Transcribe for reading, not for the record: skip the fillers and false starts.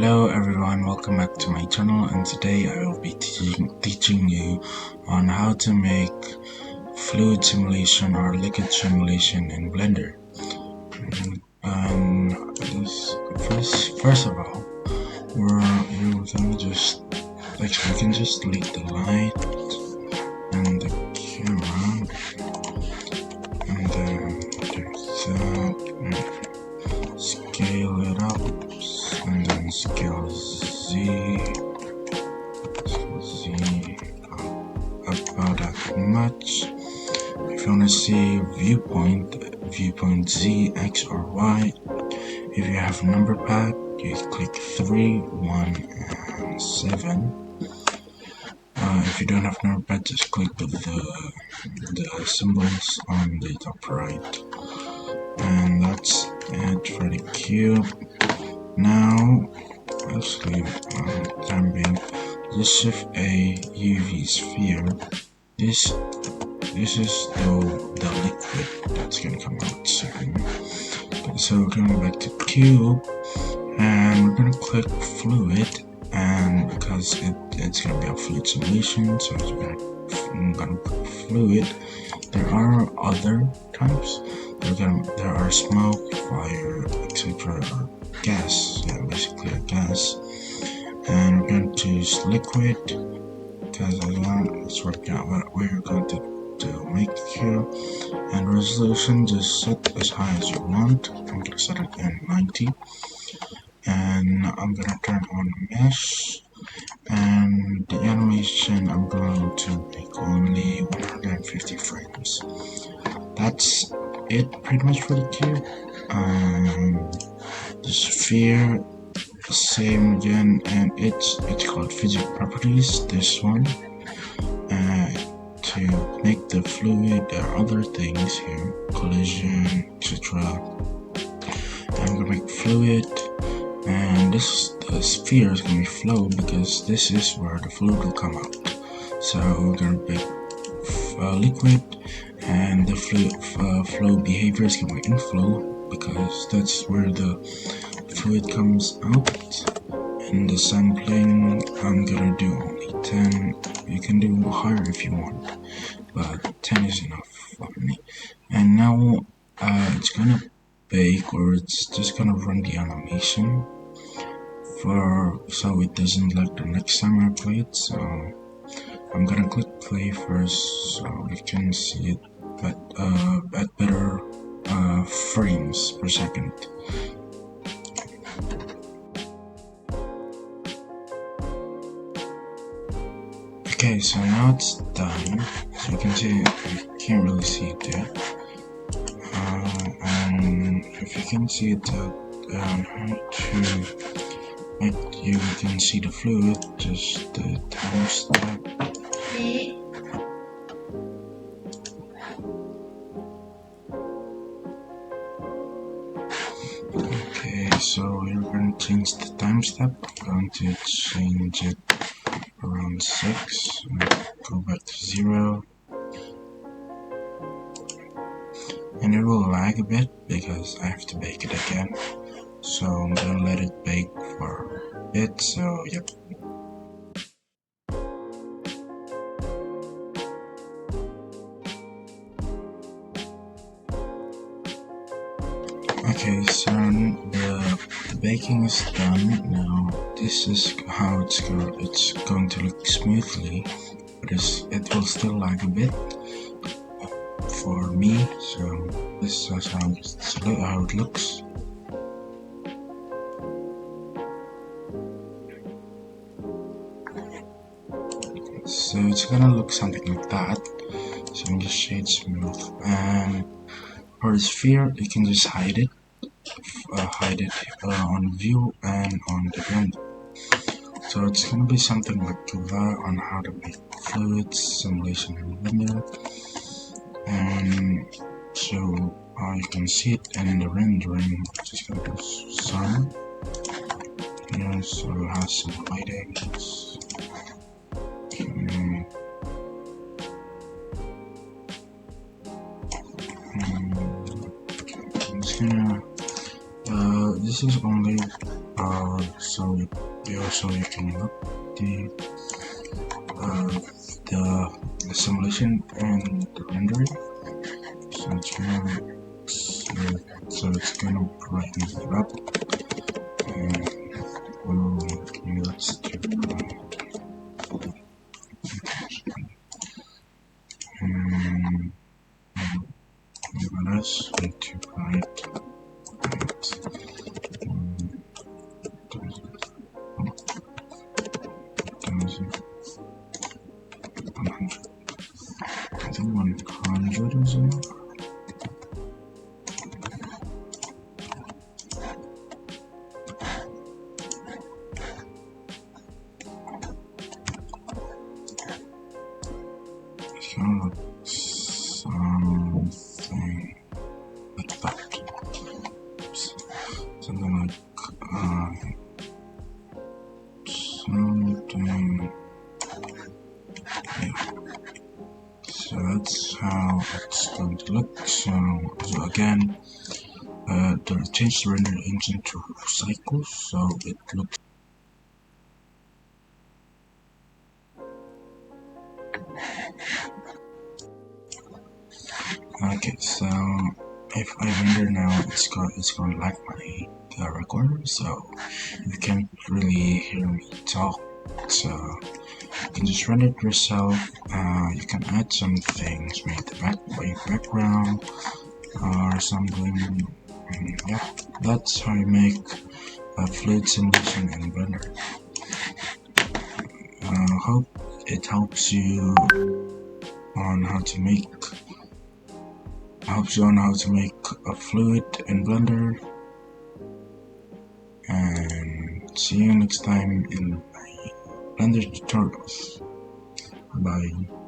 Hello everyone, welcome back to my channel, and today I will be teaching you on how to make fluid simulation or liquid simulation in Blender. First of all, we can just delete the light and the camera, and then there's that. Scale it up, and then scale Z about that much. If you want to see viewpoint Z, X, or Y, if you have a number pad, you click 3, 1, and 7. If you don't have number pad, just click the symbols on the top right. And that's it for the cube. Now, actually, time being, just shift a UV sphere. This is the liquid that's gonna come out soon. So we're going back to cube, and we're gonna click fluid, and because it's gonna be a fluid simulation, so I'm gonna click fluid. There are other types. There are smoke, fire, etc. Gas, basically a gas. And we're going to choose liquid because that's what we're going to make here. And resolution, just set as high as you want. I'm going to set it at 90. And I'm going to turn on mesh. And the animation, I'm going to make only 150 frames. That's it pretty much for the cube. The sphere, same again, and it's called physical properties, this one. To make the fluid, there are other things here, collision, etc. I'm gonna make fluid, and the sphere is gonna be flow because this is where the fluid will come out. So we're gonna make liquid, and the flow behavior is gonna be inflow because that's where the fluid comes out. And the sampling, I'm gonna do only 10. You can do higher if you want, but 10 is enough for me. And now it's gonna bake, or it's just gonna run the animation so it doesn't lag the next time I play it. So I'm gonna click play first so you can see it at better frames per second. Okay, so now it's done. So you can see, you can't really see it yet. And if you can see it you can see the fluid, just the time step. Okay, so we're going to change the time step. I'm going to change it around 6, go back to 0, and it will lag a bit because I have to bake it again, so I'm gonna let it bake for a bit. So yep. Okay, so the baking is done. Now this is how it's going to look smoothly, but it will still lag a bit for me. So this is how it looks. So it's gonna look something like that. So I'm just shade smooth, and for the sphere you can just hide it on view and on the blender. So it's gonna be something like that on how to make fluids simulation in Blender. And so you can see it, and in the rendering, just gonna do some. Yeah, so it has some lighting. I'm just gonna this is only so you can look the simulation and the rendering. So it's gonna brighten it up, and let's do let's need to write I think 100 is enough. Kind of like something like that. Something like something. Yeah. So that's how it's going to look. So again, change the render engine to cycle, so it looks. Okay, so if I render now, it's going to lag my recorder, so you can't really hear me talk. So you can just render it yourself. You can add some things, make the background or something. Yeah, that's how you make a fluid simulation in Blender. Hope it helps you on how to make a fluid in Blender, and see you next time in my Blender tutorials. Bye.